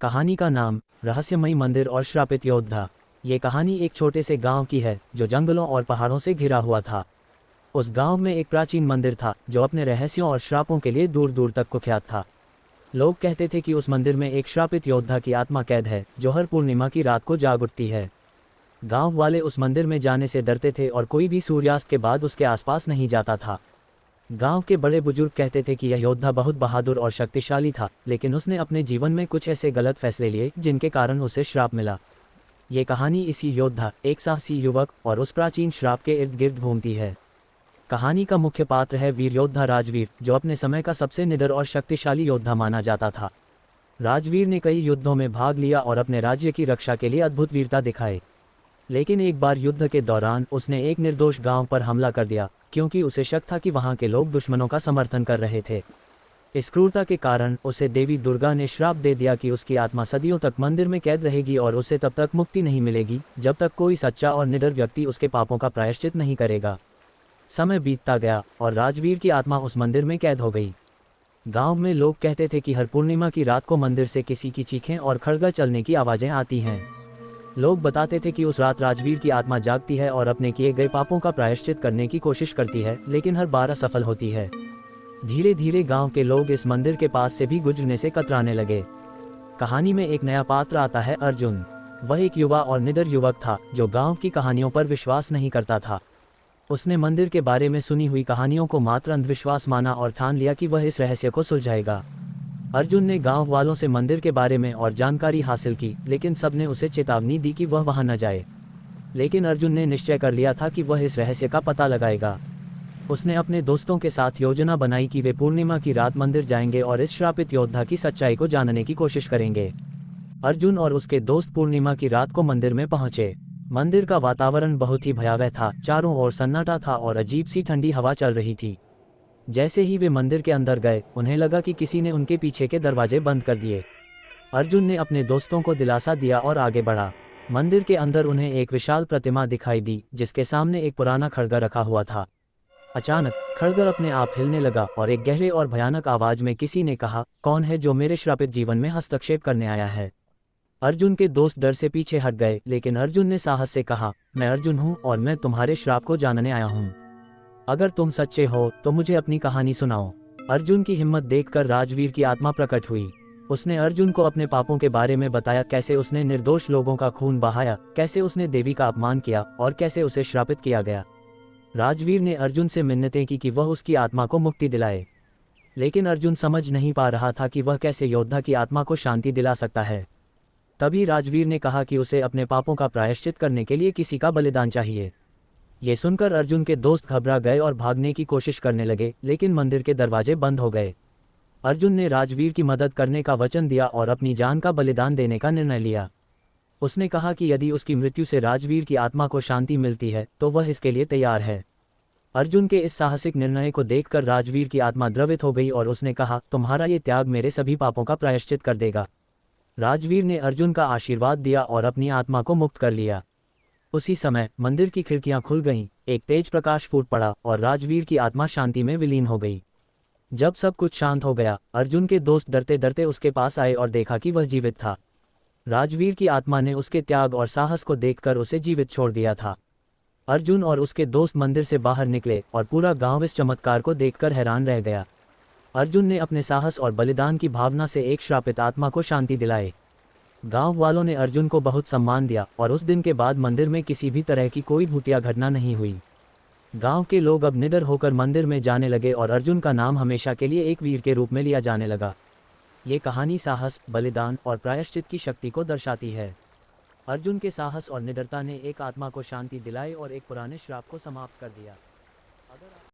कहानी का नाम रहस्यमयी मंदिर और श्रापित योद्धा। ये कहानी एक छोटे से गांव की है जो जंगलों और पहाड़ों से घिरा हुआ था। उस गांव में एक प्राचीन मंदिर था जो अपने रहस्यों और श्रापों के लिए दूर दूर तक कुख्यात था। लोग कहते थे कि उस मंदिर में एक श्रापित योद्धा की आत्मा कैद है जो हर पूर्णिमा की रात को जाग उठती है। गांव वाले उस मंदिर में जाने से डरते थे और कोई भी सूर्यास्त के बाद उसके आसपास नहीं जाता था। गांव के बड़े बुजुर्ग कहते थे कि यह योद्धा बहुत बहादुर और शक्तिशाली था, लेकिन उसने अपने जीवन में कुछ ऐसे गलत फैसले लिए जिनके कारण उसे श्राप मिला। ये कहानी इसी योद्धा, एक साहसी युवक और उस प्राचीन श्राप के इर्द गिर्द घूमती है। कहानी का मुख्य पात्र है वीर योद्धा राजवीर, जो अपने समय का सबसे निडर और शक्तिशाली योद्धा माना जाता था। राजवीर ने कई युद्धों में भाग लिया और अपने राज्य की रक्षा के लिए अद्भुत वीरता दिखाई। लेकिन एक बार युद्ध के दौरान उसने एक निर्दोष गांव पर हमला कर दिया, क्योंकि उसे शक था कि वहां के लोग दुश्मनों का समर्थन कर रहे थे। इस क्रूरता के कारण उसे देवी दुर्गा ने श्राप दे दिया कि उसकी आत्मा सदियों तक मंदिर में कैद रहेगी और उसे तब तक मुक्ति नहीं मिलेगी जब तक कोई सच्चा और निडर व्यक्ति उसके पापों का प्रायश्चित नहीं करेगा। समय बीतता गया और राजवीर की आत्मा उस मंदिर में कैद हो गई। गांव में लोग कहते थे कि हर पूर्णिमा की रात को मंदिर से किसी की चीखें और खड़गा चलने की आवाज़ें आती हैं। लोग बताते थे कि उस रात राजवीर की आत्मा जागती है और अपने किए गए पापों का प्रायश्चित करने की कोशिश करती है, लेकिन हर बार असफल होती है। धीरे धीरे गांव के लोग इस मंदिर के पास से भी गुजरने से कतराने लगे। कहानी में एक नया पात्र आता है, अर्जुन। वह एक युवा और निडर युवक था जो गांव की कहानियों पर विश्वास नहीं करता था। उसने मंदिर के बारे में सुनी हुई कहानियों को मात्र अंधविश्वास माना और ठान लिया कि वह इस रहस्य को सुलझाएगा। अर्जुन ने गांव वालों से मंदिर के बारे में और जानकारी हासिल की, लेकिन सबने उसे चेतावनी दी कि वह वहां न जाए। लेकिन अर्जुन ने निश्चय कर लिया था कि वह इस रहस्य का पता लगाएगा। उसने अपने दोस्तों के साथ योजना बनाई कि वे पूर्णिमा की रात मंदिर जाएंगे और इस श्रापित योद्धा की सच्चाई को जानने की कोशिश करेंगे। अर्जुन और उसके दोस्त पूर्णिमा की रात को मंदिर में पहुंचे। मंदिर का वातावरण बहुत ही भयावह था, चारों ओर सन्नाटा था और अजीब सी ठंडी हवा चल रही थी। जैसे ही वे मंदिर के अंदर गए, उन्हें लगा कि किसी ने उनके पीछे के दरवाजे बंद कर दिए। अर्जुन ने अपने दोस्तों को दिलासा दिया और आगे बढ़ा। मंदिर के अंदर उन्हें एक विशाल प्रतिमा दिखाई दी जिसके सामने एक पुराना खड़गा रखा हुआ था। अचानक खड़गा अपने आप हिलने लगा और एक गहरे और भयानक आवाज में किसी ने कहा, कौन है जो मेरे श्रापित जीवन में हस्तक्षेप करने आया है। अर्जुन के दोस्त डर से पीछे हट गए, लेकिन अर्जुन ने साहस से कहा, मैं अर्जुन हूँ और मैं तुम्हारे श्राप को जानने आया हूँ। अगर तुम सच्चे हो तो मुझे अपनी कहानी सुनाओ। अर्जुन की हिम्मत देखकर राजवीर की आत्मा प्रकट हुई। उसने अर्जुन को अपने पापों के बारे में बताया, कैसे उसने निर्दोष लोगों का खून बहाया, कैसे उसने देवी का अपमान किया और कैसे उसे श्रापित किया गया। राजवीर ने अर्जुन से मिन्नतें की कि वह उसकी आत्मा को मुक्ति दिलाए, लेकिन अर्जुन समझ नहीं पा रहा था कि वह कैसे योद्धा की आत्मा को शांति दिला सकता है। तभी राजवीर ने कहा कि उसे अपने पापों का प्रायश्चित करने के लिए किसी का बलिदान चाहिए। ये सुनकर अर्जुन के दोस्त घबरा गए और भागने की कोशिश करने लगे, लेकिन मंदिर के दरवाजे बंद हो गए। अर्जुन ने राजवीर की मदद करने का वचन दिया और अपनी जान का बलिदान देने का निर्णय लिया। उसने कहा कि यदि उसकी मृत्यु से राजवीर की आत्मा को शांति मिलती है तो वह इसके लिए तैयार है। अर्जुन के इस साहसिक निर्णय को देखकर राजवीर की आत्मा द्रवित हो गई और उसने कहा, तुम्हारा ये त्याग मेरे सभी पापों का प्रायश्चित कर देगा। राजवीर ने अर्जुन का आशीर्वाद दिया और अपनी आत्मा को मुक्त कर लिया। उसी समय मंदिर की खिड़कियां खुल गईं, एक तेज प्रकाश फूट पड़ा और राजवीर की आत्मा शांति में विलीन हो गई। जब सब कुछ शांत हो गया, अर्जुन के दोस्त डरते डरते उसके पास आए और देखा कि वह जीवित था। राजवीर की आत्मा ने उसके त्याग और साहस को देखकर उसे जीवित छोड़ दिया था। अर्जुन और उसके दोस्त मंदिर से बाहर निकले और पूरा गांव इस चमत्कार को देखकर हैरान रह गया। अर्जुन ने अपने साहस और बलिदान की भावना से एक श्रापित आत्मा को शांति दिलाई। गांव वालों ने अर्जुन को बहुत सम्मान दिया और उस दिन के बाद मंदिर में किसी भी तरह की कोई भूतिया घटना नहीं हुई। गांव के लोग अब निडर होकर मंदिर में जाने लगे और अर्जुन का नाम हमेशा के लिए एक वीर के रूप में लिया जाने लगा। ये कहानी साहस, बलिदान और प्रायश्चित की शक्ति को दर्शाती है। अर्जुन के साहस और निडरता ने एक आत्मा को शांति दिलाई और एक पुराने श्राप को समाप्त कर दिया।